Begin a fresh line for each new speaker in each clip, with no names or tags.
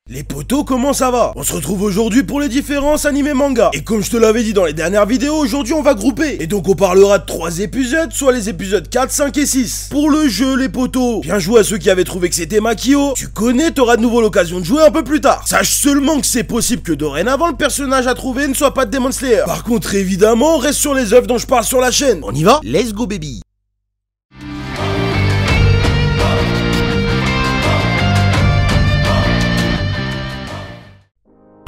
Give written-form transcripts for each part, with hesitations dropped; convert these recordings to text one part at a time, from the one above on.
Les potos, comment ça va? On se retrouve aujourd'hui pour les différences animés manga. Et comme je te l'avais dit dans les dernières vidéos, aujourd'hui on va grouper. Et donc on parlera de 3 épisodes, soit les épisodes 4, 5 et 6. Pour le jeu, les potos, bien joué à ceux qui avaient trouvé que c'était Makio. Tu connais, t'auras de nouveau l'occasion de jouer un peu plus tard. Sache seulement que c'est possible que dorénavant le personnage à trouver ne soit pas de Demon Slayer. Par contre, évidemment, on reste sur les œuvres dont je parle sur la chaîne. On y va? Let's go baby!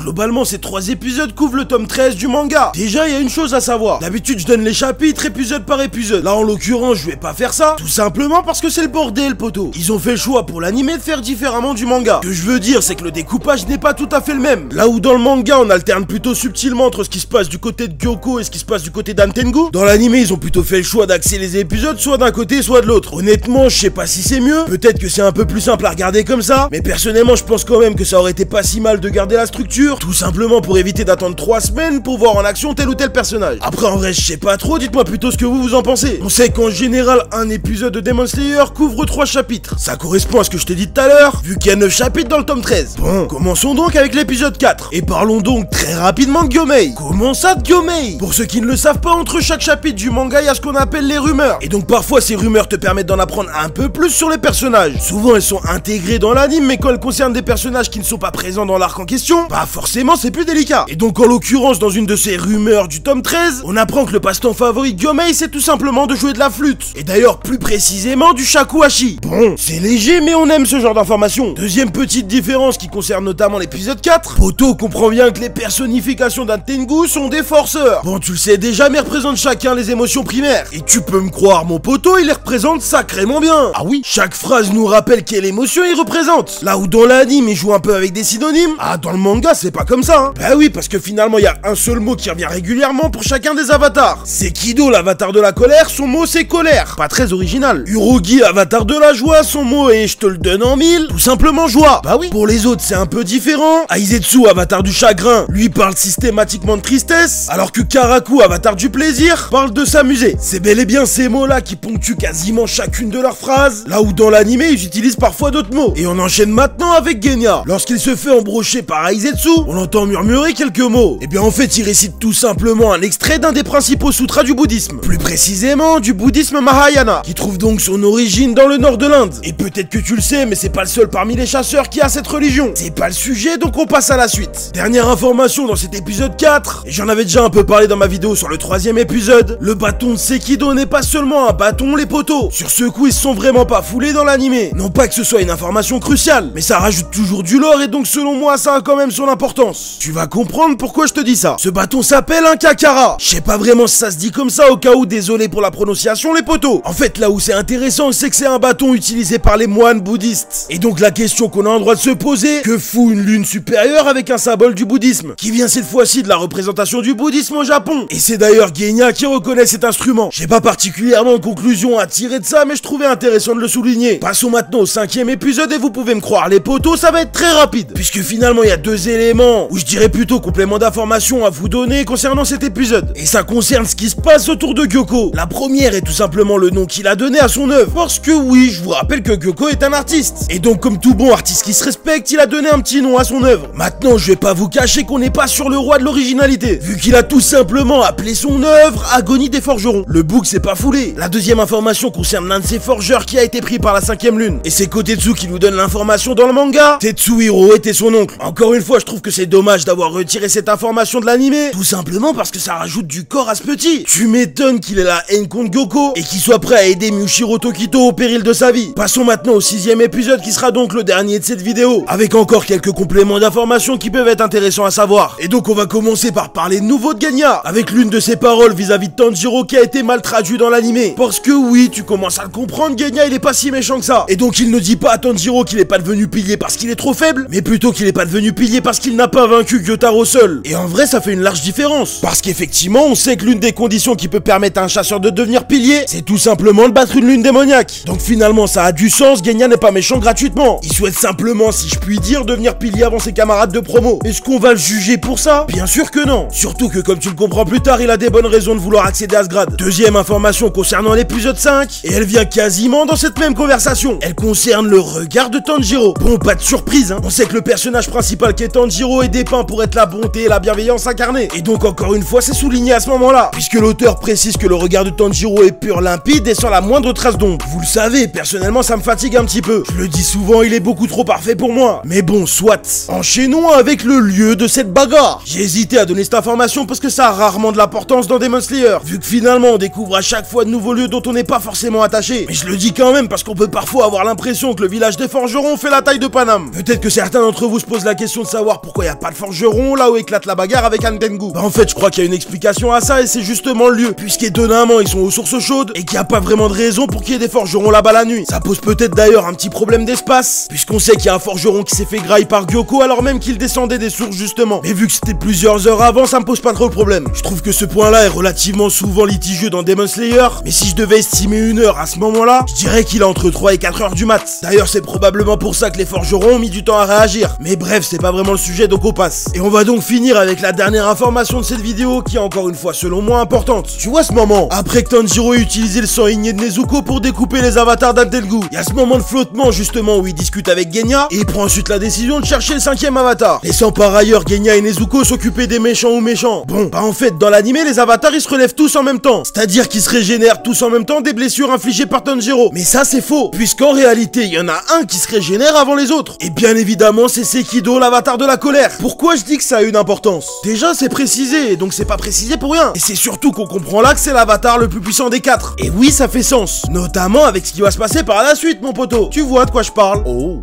Globalement, ces 3 épisodes couvrent le tome 13 du manga. Déjà, il y a une chose à savoir. D'habitude, je donne les chapitres épisode par épisode. Là, en l'occurrence, je vais pas faire ça. Tout simplement parce que c'est le bordel, poto. Ils ont fait le choix pour l'anime de faire différemment du manga. Ce que je veux dire, c'est que le découpage n'est pas tout à fait le même. Là où dans le manga, on alterne plutôt subtilement entre ce qui se passe du côté de Gyoko et ce qui se passe du côté d'Antengu, dans l'anime, ils ont plutôt fait le choix d'axer les épisodes soit d'un côté, soit de l'autre. Honnêtement, je sais pas si c'est mieux. Peut-être que c'est un peu plus simple à regarder comme ça. Mais personnellement, je pense quand même que ça aurait été pas si mal de garder la structure. Tout simplement pour éviter d'attendre 3 semaines pour voir en action tel ou tel personnage. Après en vrai je sais pas trop, dites-moi plutôt ce que vous en pensez. On sait qu'en général un épisode de Demon Slayer couvre 3 chapitres. Ça correspond à ce que je t'ai dit tout à l'heure, vu qu'il y a 9 chapitres dans le tome 13. Bon, commençons donc avec l'épisode 4. Et parlons donc très rapidement de Gyomei. Comment ça de Gyomei? Pour ceux qui ne le savent pas, entre chaque chapitre du manga, il y a ce qu'on appelle les rumeurs. Et donc parfois ces rumeurs te permettent d'en apprendre un peu plus sur les personnages. Souvent elles sont intégrées dans l'anime, mais quand elles concernent des personnages qui ne sont pas présents dans l'arc en question, bah forcément c'est plus délicat. Et donc en l'occurrence dans une de ces rumeurs du tome 13, on apprend que le passe-temps favori de Gyomei c'est tout simplement de jouer de la flûte. Et d'ailleurs plus précisément du shakuhachi. Bon, c'est léger mais on aime ce genre d'informations. Deuxième petite différence qui concerne notamment l'épisode 4, Poto comprend bien que les personnifications d'Antengu sont des forceurs. Bon tu le sais déjà mais représentent chacun les émotions primaires. Et tu peux me croire mon Poto il les représente sacrément bien. Ah oui, chaque phrase nous rappelle quelle émotion il représente. Là où dans l'anime il joue un peu avec des synonymes, ah dans le manga c'est pas comme ça. Bah oui, parce que finalement, il y a un seul mot qui revient régulièrement pour chacun des avatars. C'est Kido, l'avatar de la colère, son mot c'est colère. Pas très original. Urogi, avatar de la joie, son mot est je te le donne en 1000, tout simplement joie. Bah oui. Pour les autres, c'est un peu différent. Aizetsu, avatar du chagrin, lui parle systématiquement de tristesse, alors que Karaku, avatar du plaisir, parle de s'amuser. C'est bel et bien ces mots-là qui ponctuent quasiment chacune de leurs phrases, là où dans l'anime, ils utilisent parfois d'autres mots. Et on enchaîne maintenant avec Genya. Lorsqu'il se fait embrocher par Aizetsu, on entend murmurer quelques mots. Et bien en fait il récite tout simplement un extrait d'un des principaux sutras du bouddhisme, plus précisément du bouddhisme Mahayana, qui trouve donc son origine dans le nord de l'Inde. Et peut-être que tu le sais mais c'est pas le seul parmi les chasseurs qui a cette religion. C'est pas le sujet donc on passe à la suite. Dernière information dans cet épisode 4, et j'en avais déjà un peu parlé dans ma vidéo sur le 3e épisode, le bâton de Sekido n'est pas seulement un bâton les potos. Sur ce coup ils se sont vraiment pas foulés dans l'animé. Non pas que ce soit une information cruciale, mais ça rajoute toujours du lore et donc selon moi ça a quand même son importance. Tu vas comprendre pourquoi je te dis ça. Ce bâton s'appelle un kakara. Je sais pas vraiment si ça se dit comme ça, au cas où, désolé pour la prononciation les potos. En fait là où c'est intéressant c'est que c'est un bâton utilisé par les moines bouddhistes. Et donc la question qu'on a en droit de se poser, que fout une lune supérieure avec un symbole du bouddhisme, qui vient cette fois-ci de la représentation du bouddhisme au Japon. Et c'est d'ailleurs Genya qui reconnaît cet instrument. J'ai pas particulièrement de conclusion à tirer de ça mais je trouvais intéressant de le souligner. Passons maintenant au 5e épisode et vous pouvez me croire les potos ça va être très rapide, puisque finalement il y a 2 éléments, ou je dirais plutôt complément d'informations à vous donner concernant cet épisode. Et ça concerne ce qui se passe autour de Gyoko. La première est tout simplement le nom qu'il a donné à son œuvre. Parce que oui, je vous rappelle que Gyoko est un artiste. Et donc comme tout bon artiste qui se respecte, il a donné un petit nom à son œuvre. Maintenant, je vais pas vous cacher qu'on n'est pas sur le roi de l'originalité, vu qu'il a tout simplement appelé son œuvre Agonie des forgerons. Le book s'est pas foulé. La deuxième information concerne l'un de ses forgeurs qui a été pris par la 5e lune. Et c'est Kotetsu qui nous donne l'information dans le manga. Tetsuhiro était son oncle. Encore une fois, je trouve que c'est dommage d'avoir retiré cette information de l'animé, tout simplement parce que ça rajoute du corps à ce petit. Tu m'étonnes qu'il ait la haine contre Gyoko et qu'il soit prêt à aider Miushiro Tokito au péril de sa vie. Passons maintenant au 6e épisode qui sera donc le dernier de cette vidéo, avec encore quelques compléments d'informations qui peuvent être intéressants à savoir. Et donc on va commencer par parler de nouveau de Genya, avec l'une de ses paroles vis-à-vis de Tanjiro qui a été mal traduite dans l'animé. Parce que oui, tu commences à le comprendre, Genya il est pas si méchant que ça. Et donc il ne dit pas à Tanjiro qu'il est pas devenu pilier parce qu'il est trop faible, mais plutôt qu'il est pas devenu pilier parce qu'il n'a pas vaincu Gyotaro seul. Et en vrai, ça fait une large différence. Parce qu'effectivement, on sait que l'une des conditions qui peut permettre à un chasseur de devenir pilier, c'est tout simplement de battre une lune démoniaque. Donc finalement, ça a du sens, Genya n'est pas méchant gratuitement. Il souhaite simplement, si je puis dire, devenir pilier avant ses camarades de promo. Est-ce qu'on va le juger pour ça? Bien sûr que non. Surtout que comme tu le comprends plus tard, il a des bonnes raisons de vouloir accéder à ce grade. Deuxième information concernant l'épisode 5, et elle vient quasiment dans cette même conversation. Elle concerne le regard de Tanjiro. Bon, pas de surprise, hein. On sait que le personnage principal qui est Tanjiro est dépeint pour être la bonté et la bienveillance incarnée. Et donc encore une fois, c'est souligné à ce moment-là, puisque l'auteur précise que le regard de Tanjiro est pur, limpide et sans la moindre trace d'ombre. Vous le savez, personnellement ça me fatigue un petit peu. Je le dis souvent, il est beaucoup trop parfait pour moi. Mais bon, soit. Enchaînons avec le lieu de cette bagarre. J'ai hésité à donner cette information parce que ça a rarement de l'importance dans Demon Slayer, vu que finalement on découvre à chaque fois de nouveaux lieux dont on n'est pas forcément attaché. Mais je le dis quand même parce qu'on peut parfois avoir l'impression que le village des forgerons fait la taille de Paname. Peut-être que certains d'entre vous se posent la question de savoir pourquoi il n'y a pas de forgeron là où éclate la bagarre avec Antengu. Bah en fait je crois qu'il y a une explication à ça et c'est justement le lieu, puisqu'étonnamment ils sont aux sources chaudes et qu'il n'y a pas vraiment de raison pour qu'il y ait des forgerons là-bas la nuit. Ça pose peut-être d'ailleurs un petit problème d'espace, puisqu'on sait qu'il y a un forgeron qui s'est fait graille par Gyoko alors même qu'il descendait des sources justement. Mais vu que c'était plusieurs heures avant, ça me pose pas trop le problème. Je trouve que ce point-là est relativement souvent litigieux dans Demon Slayer, mais si je devais estimer une heure à ce moment-là, je dirais qu'il est entre 3 et 4 heures du mat. D'ailleurs c'est probablement pour ça que les forgerons ont mis du temps à réagir. Mais bref, c'est pas vraiment le sujet donc on passe. Et on va donc finir avec la dernière information de cette vidéo qui est encore une fois selon moi importante. Tu vois ce moment, après que Tanjiro ait utilisé le sang igné de Nezuko pour découper les avatars d'Antengu, il y a ce moment de flottement justement où il discute avec Genya et il prend ensuite la décision de chercher le 5e avatar, laissant par ailleurs Genya et Nezuko s'occuper des méchants ou méchants. Bon, bah en fait dans l'animé les avatars ils se relèvent tous en même temps, c'est-à-dire qu'ils se régénèrent tous en même temps des blessures infligées par Tanjiro. Mais ça c'est faux, puisqu'en réalité il y en a un qui se régénère avant les autres. Et bien évidemment c'est Sekido, l'avatar de la colère. Pourquoi je dis que ça a une importance? Déjà c'est précisé, donc c'est pas précisé pour rien. Et c'est surtout qu'on comprend là que c'est l'avatar le plus puissant des 4. Et oui ça fait sens, notamment avec ce qui va se passer par la suite mon poteau. Tu vois de quoi je parle? Oh.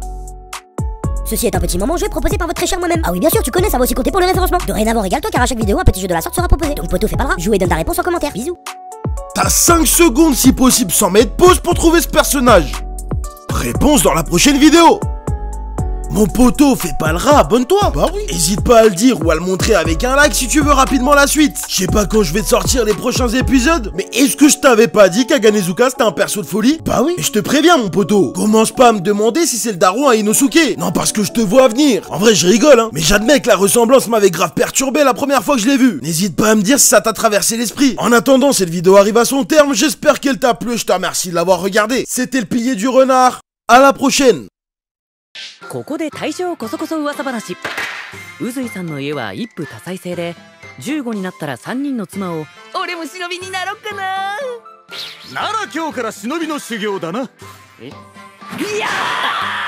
Ceci est un petit moment jeu proposé par votre très cher moi-même. Ah oui bien sûr tu connais, ça va aussi compter pour le référencement. Dorénavant régale-toi car à chaque vidéo un petit jeu de la sorte sera proposé. Donc poteau fais pas le rat, joue et donne ta réponse en commentaire. Bisous.
T'as 5 secondes si possible sans mettre pause pour trouver ce personnage. Réponse dans la prochaine vidéo. Mon poteau, fais pas le rat, abonne-toi. Bah oui. Hésite pas à le dire ou à le montrer avec un like si tu veux rapidement la suite. Je sais pas quand je vais te sortir les prochains épisodes, mais est-ce que je t'avais pas dit qu'Aganezuka c'était un perso de folie? Bah oui. Et je te préviens mon poteau, commence pas à me demander si c'est le daron à Inosuke. Non parce que je te vois venir. En vrai je rigole hein, mais j'admets que la ressemblance m'avait grave perturbé la première fois que je l'ai vu. N'hésite pas à me dire si ça t'a traversé l'esprit. En attendant, cette vidéo arrive à son terme, j'espère qu'elle t'a plu, je te remercie de l'avoir regardé. C'était le pilier du renard. À la prochaine.
ここで大正こそこそ噂話。宇髄さんの家は一夫多妻制で、15になったら3人の妻を俺も忍びになろっかな。なら今日から忍びの修行だな。いやー